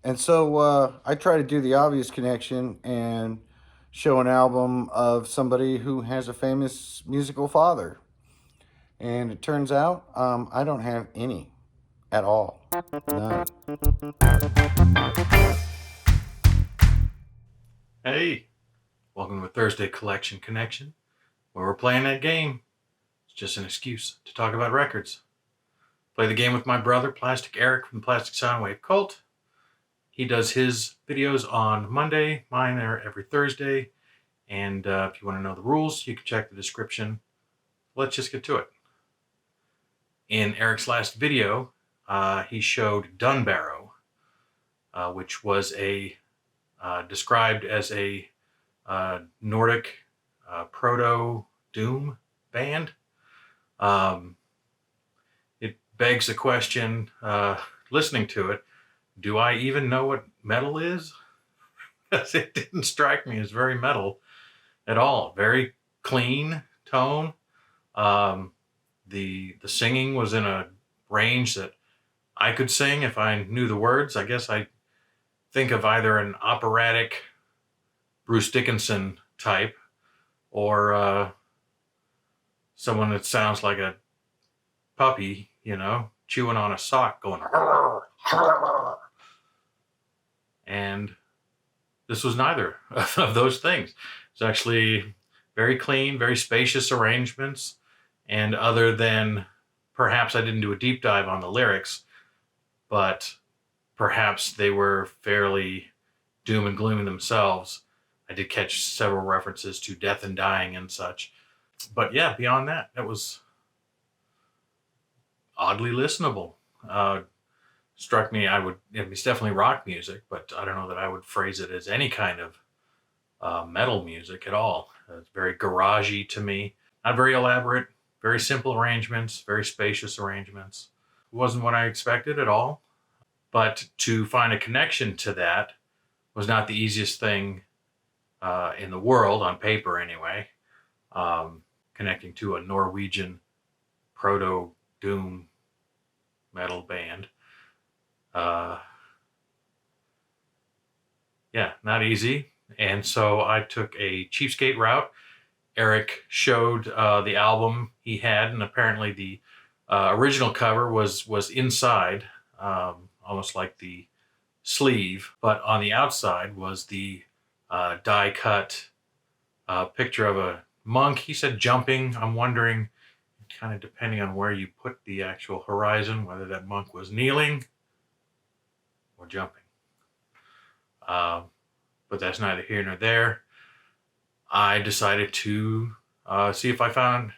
And so I try to do the obvious connection and show an album of somebody who has a famous musical father. And it turns out I don't have any at all. None. Hey, welcome to Thursday Collection Connection, where we're playing that game. It's just an excuse to talk about records. Play the game with my brother, Plastic Eric from Plastic Soundwave Cult. He does his videos on Monday, mine are every Thursday. And if you want to know the rules, you can check the description. Let's just get to it. In Eric's last video, he showed Dunbarrow, which was described as a Nordic proto doom band. Um, it begs the question, listening to it, do I even know what metal is? Because it didn't strike me as very metal at all. Very clean tone. Um, the singing was in a range that I could sing if I knew the words. I guess I think of either an operatic Bruce Dickinson type or someone that sounds like a puppy, chewing on a sock going, and this was neither of those things. It's actually very clean, very spacious arrangements. And other than perhaps I didn't do a deep dive on the lyrics, but perhaps they were fairly doom and gloom themselves. I did catch several references to death and dying and such. But yeah, beyond that, it was oddly listenable. Uh, Struck me, it's definitely rock music, but I don't know that I would phrase it as any kind of metal music at all. It's very garagey to me. Not very elaborate, very simple arrangements, very spacious arrangements. It wasn't what I expected at all. But to find a connection to that was not the easiest thing in the world, on paper anyway. Connecting to a Norwegian proto doom metal band. Uh, yeah, not easy. And so I took a cheapskate route. Eric showed the album he had, and apparently the original cover was inside, almost like the sleeve, but on the outside was the die cut picture of a monk. He said jumping. I'm wondering, kind of depending on where you put the actual horizon, whether that monk was kneeling or jumping. Uh, but that's neither here nor there. I decided to see if I found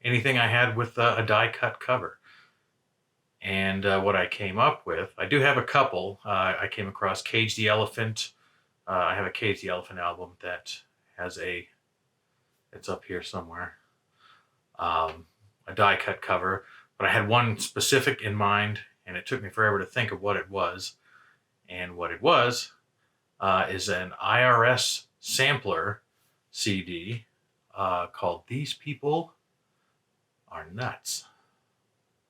anything I had with a die cut cover. And what I came up with, I do have a couple. I came across Cage the Elephant. I have a Cage the Elephant album that has it's up here somewhere, a die cut cover. But I had one specific in mind, and it took me forever to think of what it was. And what it was is an IRS sampler CD called These People Are Nuts.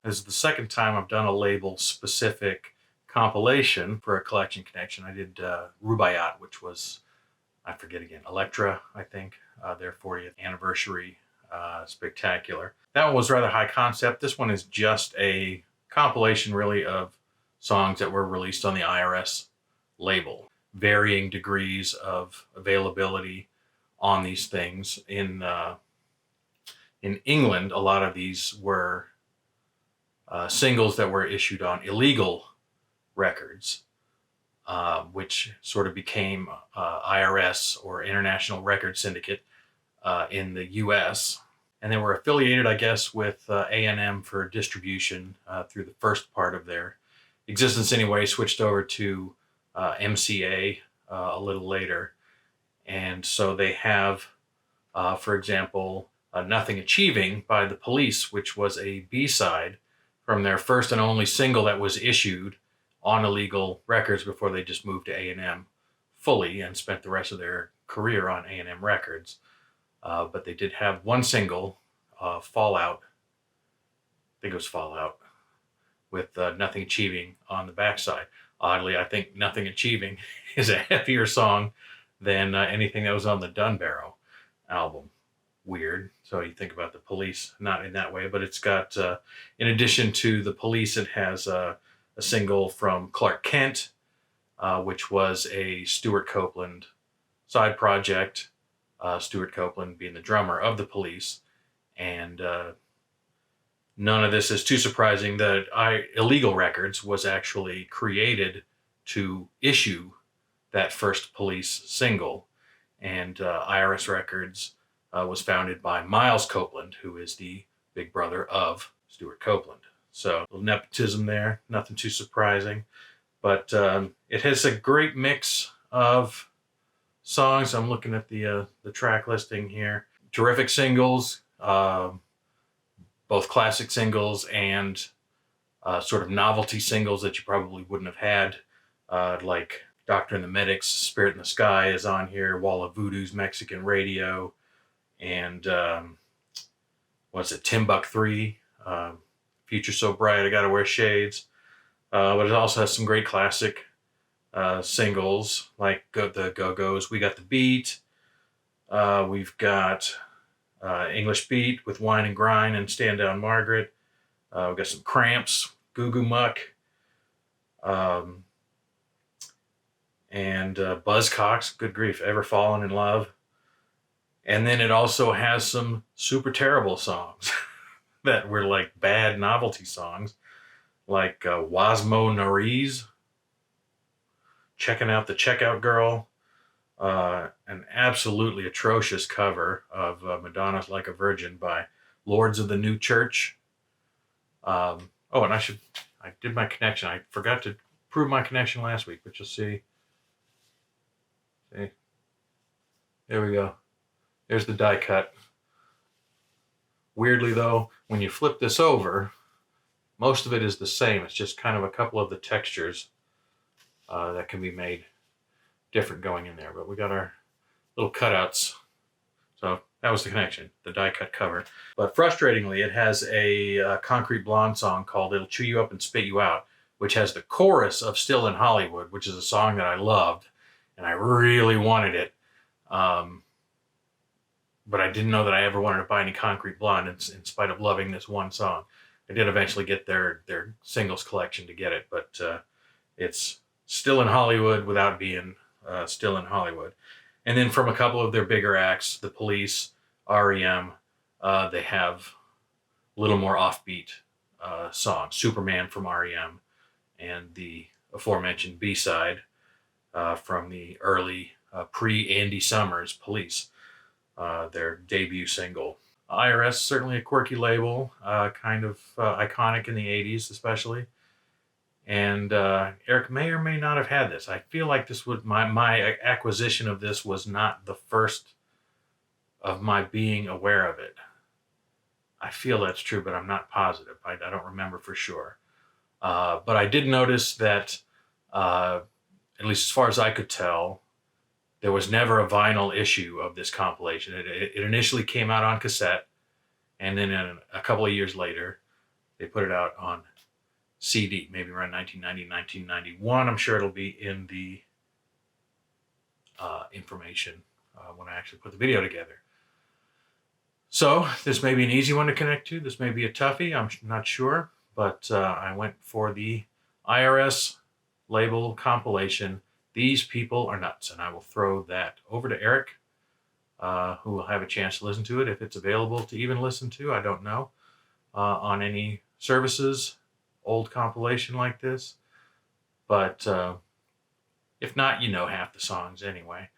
This is the second time I've done a label specific compilation for a collection connection. I did Rubaiyat, which was, I forget again, Elektra, I think, their 40th anniversary spectacular. That one was rather high concept. This one is just a compilation, really, of songs that were released on the IRS label. Varying degrees of availability on these things. In England, a lot of these were singles that were issued on illegal records, which sort of became IRS or International Record Syndicate in the U.S. And they were affiliated, I guess, with A&M for distribution through the first part of their existence anyway, switched over to MCA a little later. And so they have, for example, Nothing Achieving by The Police, which was a B-side from their first and only single that was issued on illegal records before they just moved to A&M fully and spent the rest of their career on A&M Records. But they did have one single, Fallout, I think it was Fallout, with Nothing Achieving on the backside. Oddly, I think Nothing Achieving is a heavier song than anything that was on the Dunbarrow album. Weird. So you think about the Police, not in that way, but it's got, in addition to the Police, it has a single from Clark Kent, which was a Stuart Copeland side project. Stuart Copeland being the drummer of the Police, and none of this is too surprising that Illegal Records was actually created to issue that first Police single, and IRS Records was founded by Miles Copeland, who is the big brother of Stuart Copeland. So a little nepotism there, nothing too surprising, but it has a great mix of songs. I'm looking at the track listing here. Terrific singles. Both classic singles and sort of novelty singles that you probably wouldn't have had, like Doctor and the Medics' Spirit in the Sky is on here, Wall of Voodoo's Mexican Radio, and what's it, Timbuk 3, Future So Bright, I Gotta Wear Shades. But it also has some great classic singles like the Go-Go's We Got the Beat. We've got English Beat with Wine and Grind and Stand Down Margaret. We've got some Cramps, Goo Goo Muck, and Buzzcocks, good grief, Ever Fallen in Love. And then it also has some super terrible songs that were like bad novelty songs, like Wasmo Nariz, Checking Out the Checkout Girl, an absolutely atrocious cover of Madonna's Like a Virgin by Lords of the New Church. Oh, and I did my connection. I forgot to prove my connection last week, but you'll see. See? There we go. There's the die cut. Weirdly though, when you flip this over, most of it is the same. It's just kind of a couple of the textures that can be made different going in there. But we got our little cutouts. So that was the connection, the die cut cover. But frustratingly, it has a Concrete Blonde song called It'll Chew You Up and Spit You Out, which has the chorus of Still in Hollywood, which is a song that I loved, and I really wanted it. But I didn't know that I ever wanted to buy any Concrete Blonde in spite of loving this one song. I did eventually get their singles collection to get it, but it's Still in Hollywood without being Still in Hollywood. And then from a couple of their bigger acts, The Police, REM, they have a little more offbeat songs. Superman from REM, and the aforementioned B-side from the early pre-Andy Summers Police, their debut single. IRS, certainly a quirky label, kind of iconic in the 80s especially. And Eric may or may not have had this. I feel like this would my acquisition of this was not the first of my being aware of it. I feel that's true, but I'm not positive. I don't remember for sure. But I did notice that, at least as far as I could tell, there was never a vinyl issue of this compilation. It initially came out on cassette, and then a couple of years later, they put it out on CD, maybe around 1990, 1991. I'm sure it'll be in the information when I actually put the video together. So this may be an easy one to connect to. This may be a toughie. I'm not sure. But I went for the IRS label compilation. These People Are Nuts. And I will throw that over to Eric, who will have a chance to listen to it if it's available to even listen to. I don't know. On any services, old compilation like this. But if not, you know half the songs anyway.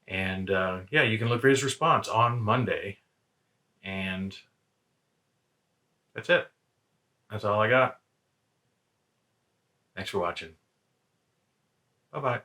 And yeah, you can look for his response on Monday. And that's it. That's all I got. Thanks for watching. Bye-bye.